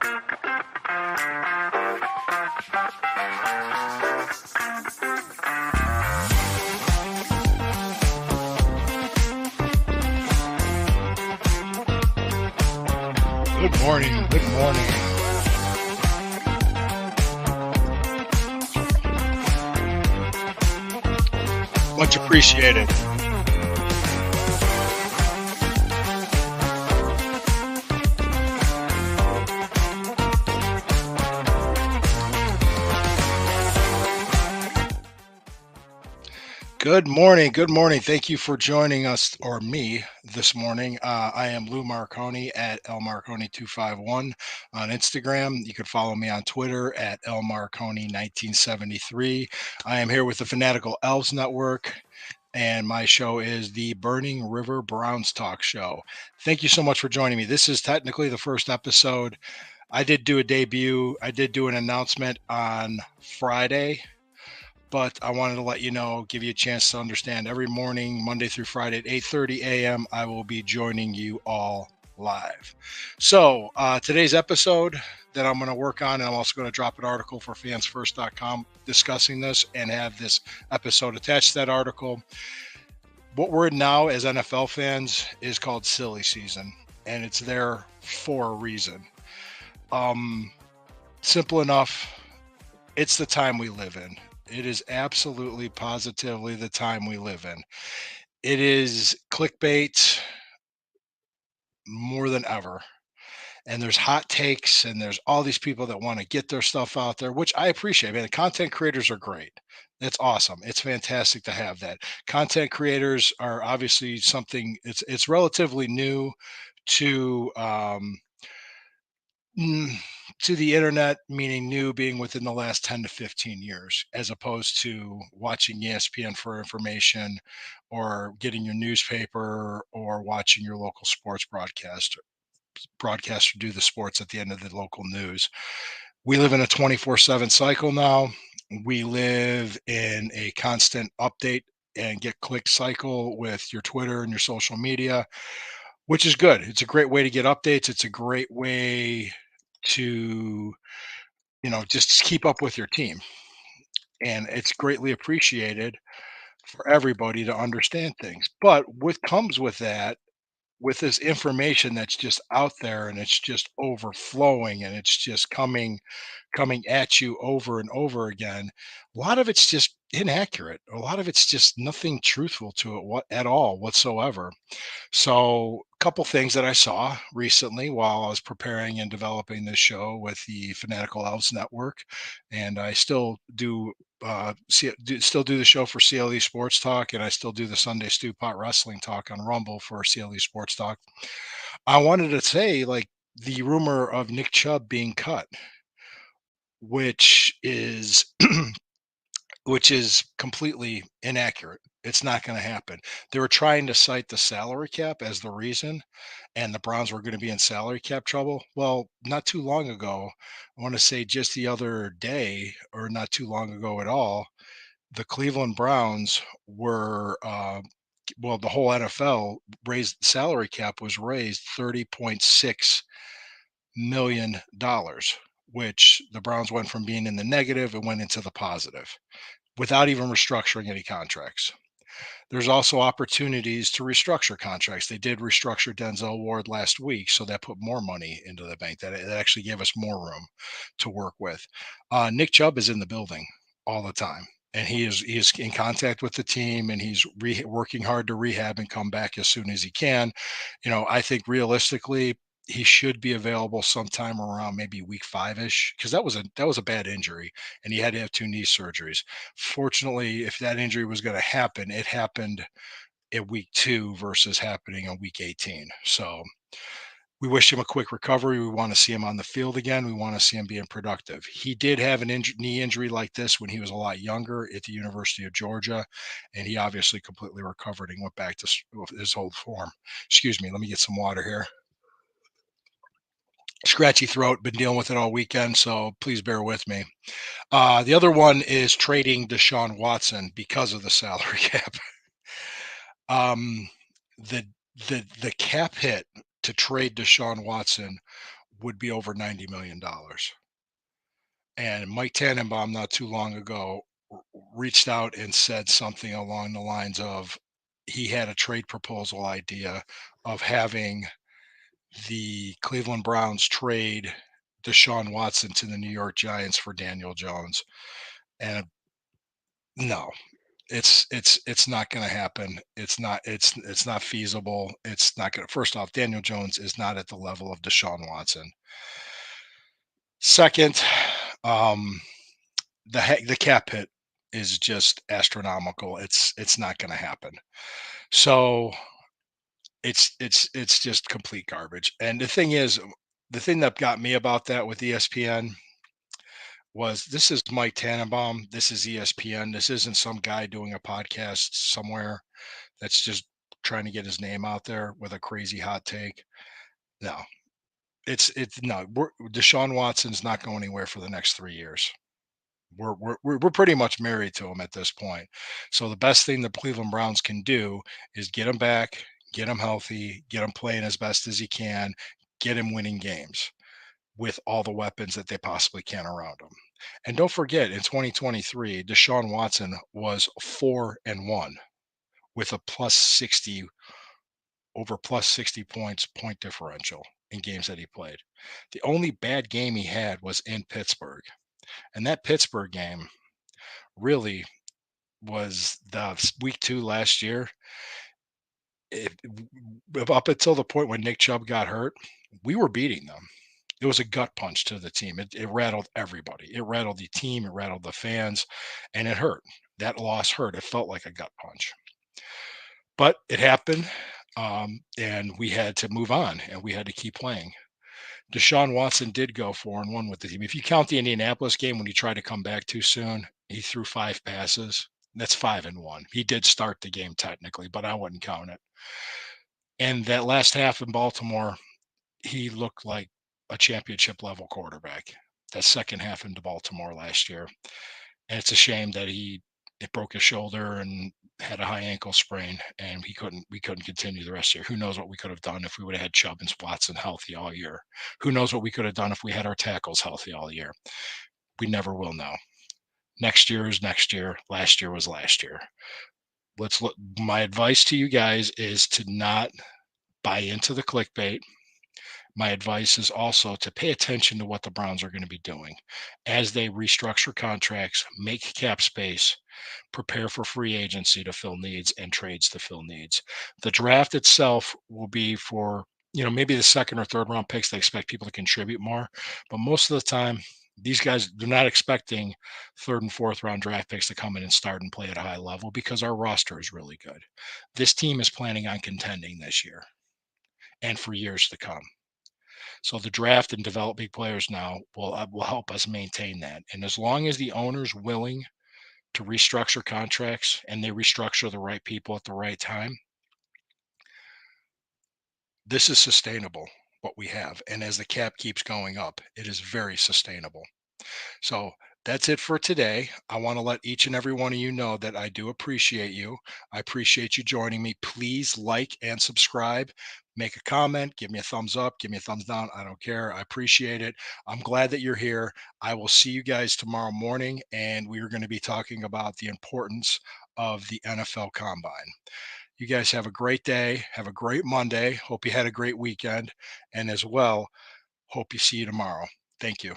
Good morning. Good morning. Much appreciated. Good morning. Good morning. Thank you for joining us or me this morning. I am Lou Marconi at L Marconi 251 on Instagram. You can follow me on Twitter at L Marconi 1973. I am here with the Fanatical Elves Network, and my show is the Burning River Browns Talk Show. Thank you so much for joining me. This is technically the first episode. I did do a debut. I did do an announcement on Friday, but I wanted to let you know, give you a chance to understand. Every morning, Monday through Friday at 8:30 a.m., I will be joining you all live. So today's episode that I'm going to work on, and I'm also going to drop an article for fansfirst.com discussing this and have this episode attached to that article. What we're in now as NFL fans is called silly season, and it's there for a reason. Simple enough. It's the time we live in. It is absolutely positively the time we live in. It is clickbait more than ever. And there's hot takes, and there's all these people that want to get their stuff out there, which I appreciate. Man, content creators are great. That's awesome. It's fantastic to have that. Content creators are obviously something. It's relatively new to Mm, to the internet, meaning new being within the last 10 to 15 years, as opposed to watching ESPN for information or getting your newspaper or watching your local sports broadcaster do the sports at the end of the local news. We live in a 24/7 cycle now. We live in a constant update and get click cycle with your Twitter and your social media, which is good. It's a great way to get updates. It's a great way to just keep up with your team, and it's greatly appreciated for everybody to understand things. But what comes with that, with this information that's just out there, and it's just overflowing, and it's just coming at you over and over again, a lot of it's just inaccurate. A lot of it's just nothing truthful to it at all whatsoever. So, a couple things that I saw recently while I was preparing and developing this show with the Fanatical Elves Network, and I still do still do the show for CLE Sports Talk, and I still do the Sunday Stew Pot Wrestling Talk on Rumble for CLE Sports Talk. I wanted to say, like, the rumor of Nick Chubb being cut, which is which is completely inaccurate. It's not going to happen. They were trying to cite the salary cap as the reason, and the Browns were going to be in salary cap trouble. Well, not too long ago, I want to say just the other day, or not too long ago at all, the Cleveland Browns were, well, the whole NFL raised salary cap was raised $30.6 million, which the Browns went from being in the negative and went into the positive without even restructuring any contracts. There's also opportunities to restructure contracts. They did restructure Denzel Ward last week, so that put more money into the bank. That actually gave us more room to work with. Nick Chubb is in the building all the time, and he is in contact with the team, and he's working hard to rehab and come back as soon as he can. I think realistically, he should be available sometime around maybe week 5-ish, because that was a bad injury, and he had to have 2 knee surgeries. Fortunately, if that injury was going to happen, it happened at week 2 versus happening on week 18. So we wish him a quick recovery. We want to see him on the field again. We want to see him being productive. He did have an knee injury like this when he was a lot younger at the University of Georgia, and he obviously completely recovered and went back to his old form. Excuse me. Let me get some water here. Scratchy throat, been dealing with it all weekend, so please bear with me. The other one is trading Deshaun Watson because of the salary cap. um, the cap hit to trade Deshaun Watson would be over $90 million. And Mike Tannenbaum, not too long ago, reached out and said something along the lines of he had a trade proposal idea of having the Cleveland Browns trade Deshaun Watson to the New York Giants for Daniel Jones. And no, it's not going to happen. It's not feasible. It's not going to. First off, Daniel Jones is not at the level of Deshaun Watson. Second, um, the cap hit is just astronomical. It's not going to happen. So it's just complete garbage. And the thing is, the thing that got me about that with ESPN was this is Mike Tannenbaum. This is ESPN. This isn't some guy doing a podcast somewhere that's just trying to get his name out there with a crazy hot take. No, it's no. Deshaun Watson's not going anywhere for the next 3 years. We're pretty much married to him at this point. So the best thing the Cleveland Browns can do is get him back, get him healthy, get him playing as best as he can, get him winning games with all the weapons that they possibly can around him. And don't forget, in 2023, Deshaun Watson was 4-1 with a plus 60 over plus 60 points point differential in games that he played. The only bad game he had was in Pittsburgh. And that Pittsburgh game really was the week 2 last year. Up until the point when Nick Chubb got hurt, we were beating them. It was a gut punch to the team. It rattled everybody. It rattled the team. It rattled the fans, and it hurt. That loss hurt. It felt like a gut punch, but it happened, and we had to move on, and we had to keep playing. Deshaun Watson did go 4-1 with the team. If you count the Indianapolis game when he tried to come back too soon, he threw 5 passes. That's 5-1. He did start the game technically, but I wouldn't count it. And that last half in Baltimore, he looked like a championship level quarterback. That second half into Baltimore last year. And it's a shame that it broke his shoulder and had a high ankle sprain, and we couldn't continue the rest of the year. Who knows what we could have done if we would have had Chubb and Watson healthy all year? Who knows what we could have done if we had our tackles healthy all year? We never will know. Next year is next year. Last year was last year. Let's look. My advice to you guys is to not buy into the clickbait. My advice is also to pay attention to what the Browns are going to be doing as they restructure contracts, make cap space, prepare for free agency to fill needs and trades to fill needs. The draft itself will be for, maybe the second or third round picks. They expect people to contribute more, but most of the time, these guys, they're not expecting third and fourth round draft picks to come in and start and play at a high level because our roster is really good. This team is planning on contending this year and for years to come. So the draft and develop big players now will help us maintain that. And as long as the owner's willing to restructure contracts and they restructure the right people at the right time, this is sustainable what we have. And as the cap keeps going up, it is very sustainable. So that's it for today. I want to let each and every one of you know that I do appreciate you. I appreciate you joining me. Please like and subscribe. Make a comment, give me a thumbs up, give me a thumbs down. I don't care. I appreciate it. I'm glad that you're here. I will see you guys tomorrow morning, and we are going to be talking about the importance of the NFL Combine. You guys have a great day. Have a great Monday. Hope you had a great weekend. And as well, hope you see you tomorrow. Thank you.